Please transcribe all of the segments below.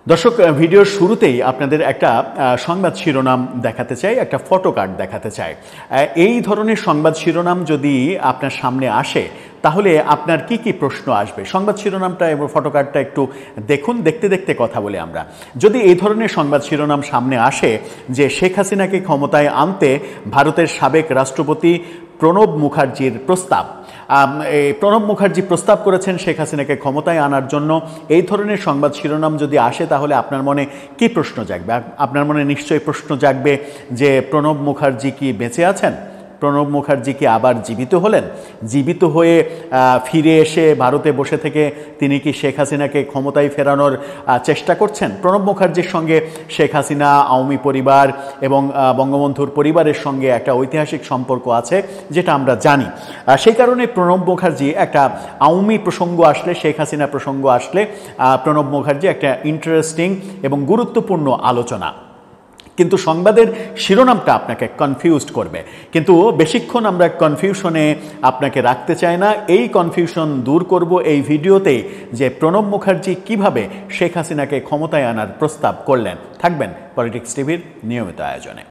দর্শক, ভিডিওর শুরুতেই আপনাদের একটা সংবাদ শিরোনাম দেখাতে চাই, একটা ফটো কার্ড দেখাতে চাই। এই ধরনের সংবাদ শিরোনাম যদি আপনার সামনে আসে তাহলে আপনার কি কি প্রশ্ন আসবে? সংবাদ শিরোনামটা এবং ফটো কার্ডটা একটু দেখুন, দেখতে দেখতে কথা বলি আমরা। যদি এই ধরনের সংবাদ শিরোনাম সামনে আসে যে শেখ হাসিনাকে ক্ষমতায় আনতে ভারতের সাবেক রাষ্ট্রপতি প্রণব মুখার্জির প্রস্তাব, প্রণব মুখার্জি প্রস্তাব করেছেন শেখ হাসিনাকে ক্ষমতায় আনার জন্য, এই ধরনের সংবাদ শিরোনাম যদি আসে তাহলে আপনার মনে কি প্রশ্ন জাগবে? আপনার মনে নিশ্চয়ই প্রশ্ন জাগবে যে প্রণব মুখার্জি কি বেঁচে আছেন? প্রণব মুখার্জি কি আবার জীবিত হলেন? জীবিত হয়ে ফিরে এসে ভারতে বসে থেকে তিনি কি শেখ হাসিনাকে ক্ষমতায় ফেরানোর চেষ্টা করছেন? প্রণব মুখার্জির সঙ্গে শেখ হাসিনা, আওয়ামী পরিবার এবং বঙ্গবন্ধুর পরিবারের সঙ্গে একটা ঐতিহাসিক সম্পর্ক আছে, যেটা আমরা জানি। সেই কারণে প্রণব মুখার্জি একটা আওয়ামী প্রসঙ্গ আসলে, শেখ হাসিনা প্রসঙ্গ আসলে প্রণব মুখার্জি একটা ইন্টারেস্টিং এবং গুরুত্বপূর্ণ আলোচনা। কিন্তু সংবাদের শিরোনামটা আপনাকে কনফিউজড করবে, কিন্তু বেশিক্ষণ আমরা কনফিউশনে আপনাকে রাখতে চাই না। এই কনফিউশন দূর করব এই ভিডিওতেই, যে প্রণব মুখার্জি কিভাবে শেখ হাসিনাকে ক্ষমতায় আনার প্রস্তাব করলেন। থাকবেন পলিটিক্স টিভির নিয়মিত আয়োজনে।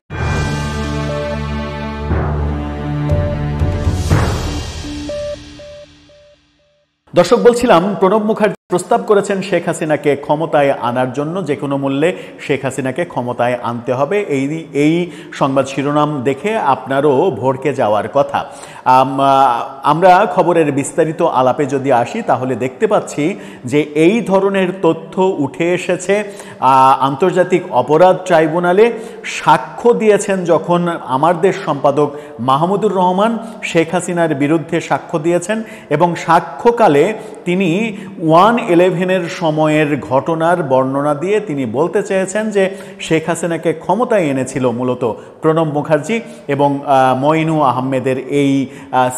দর্শক, বলছিলাম প্রণব মুখার্জি প্রস্তাব করেছেন শেখ হাসিনাকে ক্ষমতায় আনার জন্য, যে কোনো মূল্যে শেখ হাসিনাকে ক্ষমতায় আনতে হবে। এই সংবাদ শিরোনাম দেখে আপনারও ভড়কে যাওয়ার কথা। আমরা খবরের বিস্তারিত আলাপে যদি আসি তাহলে দেখতে পাচ্ছি যে এই ধরনের তথ্য উঠে এসেছে আন্তর্জাতিক অপরাধ ট্রাইব্যুনালে। সাক্ষ্য দিয়েছেন যখন আমার দেশ সম্পাদক মাহমুদুর রহমান শেখ হাসিনার বিরুদ্ধে সাক্ষ্য দিয়েছেন, এবং সাক্ষ্যকালে তিনি 1/11 সময়ের ঘটনার বর্ণনা দিয়ে তিনি বলতে চেয়েছেন যে শেখ হাসিনাকে ক্ষমতায় এনেছিল মূলত প্রণব মুখার্জি এবং মঈনু আহমেদের এই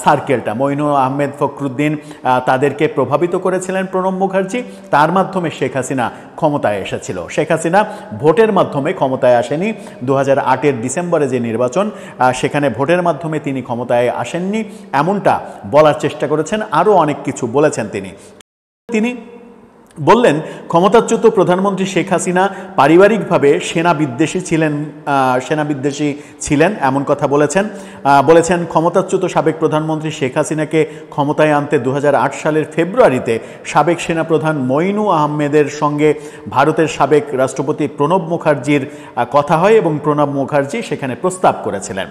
সার্কেলটা। মঈনু আহমেদ, ফখরুদ্দিন, তাদেরকে প্রভাবিত করেছিলেন প্রণব মুখার্জি, তার মাধ্যমে শেখ হাসিনা ক্ষমতায় এসেছিল। শেখ হাসিনা ভোটের মাধ্যমে ক্ষমতায় আসেনি। 2008-এর ডিসেম্বরে যে নির্বাচন, সেখানে ভোটের মাধ্যমে তিনি ক্ষমতায় আসেননি, এমনটা বলার চেষ্টা করেছেন। আরও অনেক কিছু বলেছেন তিনি বললেন ক্ষমতাচ্যুত প্রধানমন্ত্রী শেখ হাসিনা পারিবারিকভাবে সেনা বিদ্বেষী ছিলেন, এমন কথা বলেছেন ক্ষমতাচ্যুত সাবেক প্রধানমন্ত্রী শেখ হাসিনাকে ক্ষমতায় আনতে 2008 সালের ফেব্রুয়ারিতে সাবেক সেনাপ্রধান মঈনু আহমেদের সঙ্গে ভারতের সাবেক রাষ্ট্রপতি প্রণব মুখার্জির কথা হয় এবং প্রণব মুখার্জি সেখানে প্রস্তাব করেছিলেন।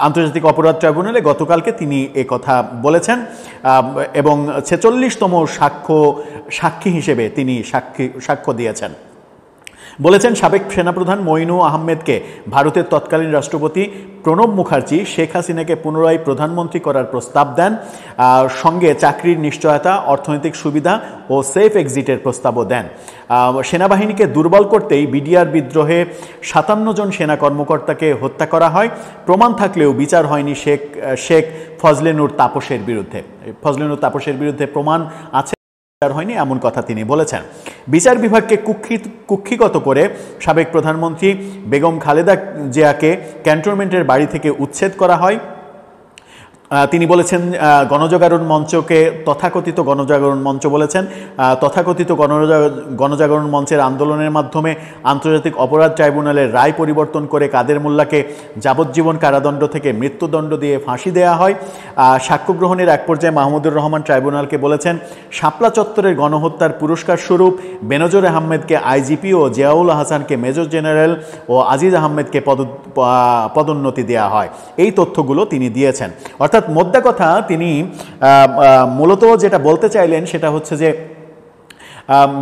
আন্তর্জাতিক অপরাধ ট্রাইব্যুনালে গতকালকে তিনি কথা বলেছেন এবং 46তম সাক্ষী হিসেবে তিনি সাক্ষ্য দিয়েছেন। বলেছেন সাবেক সেনাপ্রধান মঈনু আহমেদকে ভারতের তৎকালীন রাষ্ট্রপতি প্রণব মুখার্জি শেখ হাসিনাকে পুনরায় প্রধানমন্ত্রী করার প্রস্তাব দেন, সঙ্গে চাকরির নিশ্চয়তা, অর্থনৈতিক সুবিধা ও সেফ এক্সিটের প্রস্তাবও দেন। সেনাবাহিনীকে দুর্বল করতেই বিডিআর বিদ্রোহে 57 জন সেনা কর্মকর্তাকে হত্যা করা হয়। প্রমাণ থাকলেও বিচার হয়নি শেখ ফজলে নূর তাপসের বিরুদ্ধে প্রমাণ আছে, হয়নি, এমন কথা তিনি বলেছেন। বিচার বিভাগকে কুক্ষিগত করে সাবেক প্রধানমন্ত্রী বেগম খালেদা জিয়াকে ক্যান্টনমেন্টের বাড়ি থেকে উচ্ছেদ করা হয়। তিনি বলেছেন গণজাগরণ মঞ্চকে তথাকথিত গণজাগরণ মঞ্চ বলেছেন। তথাকথিত গণজাগরণ মঞ্চের আন্দোলনের মাধ্যমে আন্তর্জাতিক অপরাধ ট্রাইব্যুনালের রায় পরিবর্তন করে কাদের মোল্লাকে যাবজ্জীবন কারাদণ্ড থেকে মৃত্যুদণ্ড দিয়ে ফাঁসি দেওয়া হয়। সাক্ষ্য গ্রহণের এক পর্যায়ে মাহমুদুর রহমান ট্রাইব্যুনালকে বলেছেন শাপলা চত্বরের গণহত্যার পুরস্কার স্বরূপ বেনজর আহমেদকে আইজিপি ও জিয়াউল হাসানকে মেজর জেনারেল ও আজিজ আহমেদকে পদোন্নতি দেওয়া হয়। এই তথ্যগুলো তিনি দিয়েছেন। অর্থাৎ মোদ্দা কথা তিনি মূলত যেটা বলতে চাইলেন সেটা হচ্ছে যে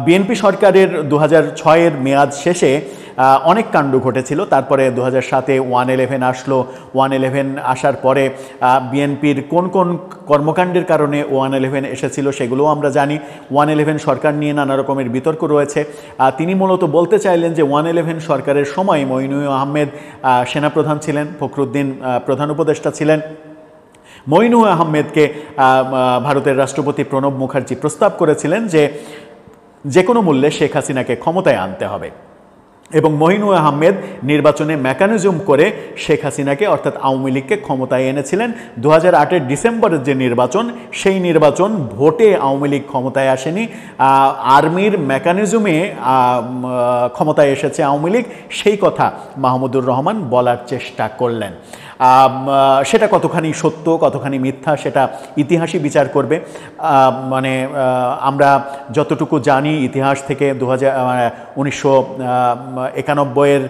বিএনপি সরকারের 2006-এর মেয়াদ শেষে অনেক কাণ্ড ঘটেছিল। তারপরে 2007-এ 1/11 আসলো। 1/11 আসার পরে বিএনপির কোন কর্মকাণ্ডের কারণে 1/11 এসেছিল সেগুলোও আমরা জানি। 1/11 সরকার নিয়ে নানা রকমের বিতর্ক রয়েছে। তিনি মূলত বলতে চাইলেন যে 1/11 সরকারের সময় মঈনু আহমেদ সেনাপ্রধান ছিলেন, ফখরুদ্দিন প্রধান উপদেষ্টা ছিলেন। মঈনু আহমেদকে ভারতের রাষ্ট্রপতি প্রণব মুখার্জি প্রস্তাব করেছিলেন যে কোনো মূল্যে শেখ হাসিনাকে ক্ষমতায় আনতে হবে। এবং মঈনুল আহমেদ নির্বাচনে মেকানিজম করে শেখ হাসিনাকে অর্থাৎ আওয়ামী লীগকে ক্ষমতায় এনেছিলেন। 2008-এর ডিসেম্বরের যে নির্বাচন, সেই নির্বাচন ভোটে আওয়ামী লীগ ক্ষমতায় আসেনি, আর্মির মেকানিজমে ক্ষমতায় এসেছে আওয়ামী লীগ, সেই কথা মাহমুদুর রহমান বলার চেষ্টা করলেন। সেটা কতখানি সত্য কতখানি মিথ্যা সেটা ইতিহাসই বিচার করবে। মানে আমরা যতটুকু জানি ইতিহাস থেকে 1991-এর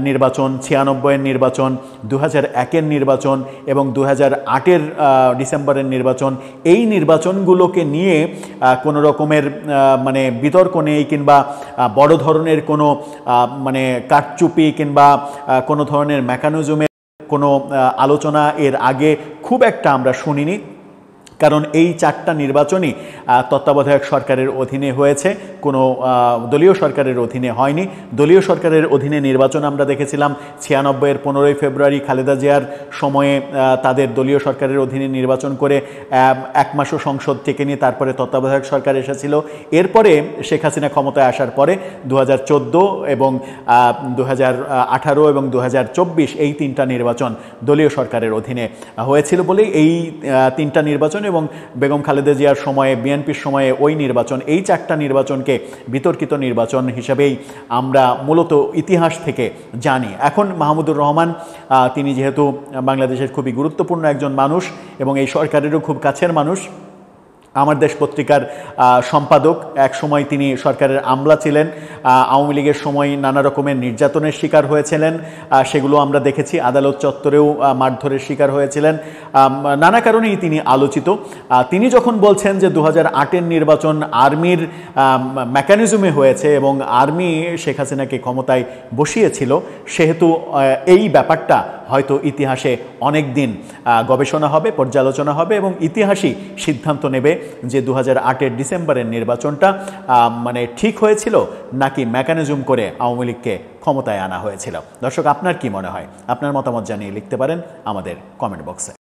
নির্বাচন, 96-এর নির্বাচন, 2001-এর নির্বাচন এবং 2008-এর ডিসেম্বরের নির্বাচন, এই নির্বাচনগুলোকে নিয়ে কোনো রকমের মানে বিতর্ক নেই কিংবা বড় ধরনের কোনো মানে কারচুপি কিংবা কোনো ধরনের মেকানিজমে কোনো আলোচনা এর আগে খুব একটা আমরা শুনিনি। কারণ এই 4টা নির্বাচনই তত্ত্বাবধায়ক সরকারের অধীনে হয়েছে, কোনো দলীয় সরকারের অধীনে হয়নি। দলীয় সরকারের অধীনে নির্বাচন আমরা দেখেছিলাম 96-এর 15ই ফেব্রুয়ারি খালেদা জিয়ার সময়ে তাদের দলীয় সরকারের অধীনে নির্বাচন করে 1 মাসও সংসদ থেকে নিয়ে তারপরে তত্ত্বাবধায়ক সরকার এসেছিল। এরপরে শেখ হাসিনা ক্ষমতায় আসার পরে 2014 এবং 2018 এবং 2024 এই 3টা নির্বাচন দলীয় সরকারের অধীনে হয়েছিল বলেই এই 3টা নির্বাচন এবং বেগম খালেদা জিয়ার সময়ে বিএনপির সময়ে ওই নির্বাচন, এই 4টা নির্বাচনকে বিতর্কিত নির্বাচন হিসাবেই আমরা মূলত ইতিহাস থেকে জানি। এখন মাহমুদুর রহমান তিনি যেহেতু বাংলাদেশের খুবই গুরুত্বপূর্ণ একজন মানুষ এবং এই সরকারেরও খুব কাছের মানুষ, আমার দেশ পত্রিকার সম্পাদক, এক সময় তিনি সরকারের আমলা ছিলেন, আওয়ামী লীগের সময় নানা রকমের নির্যাতনের শিকার হয়েছিলেন, সেগুলো আমরা দেখেছি, আদালত চত্বরেও মারধরের শিকার হয়েছিলেন, নানা কারণেই তিনি আলোচিত। তিনি যখন বলছেন যে 2008-এর নির্বাচন আর্মির মেকানিজমে হয়েছে এবং আর্মি শেখ হাসিনাকে ক্ষমতায় বসিয়েছিল, সেহেতু এই ব্যাপারটা হয়তো ইতিহাসে অনেক দিন গবেষণা হবে, পর্যালোচনা হবে এবং ইতিহাসই সিদ্ধান্ত নেবে যে 2008-এর ডিসেম্বরের নির্বাচনটা মানে ঠিক হয়েছিল নাকি মেকানিজম করে আওয়ামী লীগকে ক্ষমতায় আনা হয়েছিল। দর্শক, আপনার কি মনে হয়? আপনার মতামত জানিয়ে লিখতে পারেন আমাদের কমেন্ট বক্সে।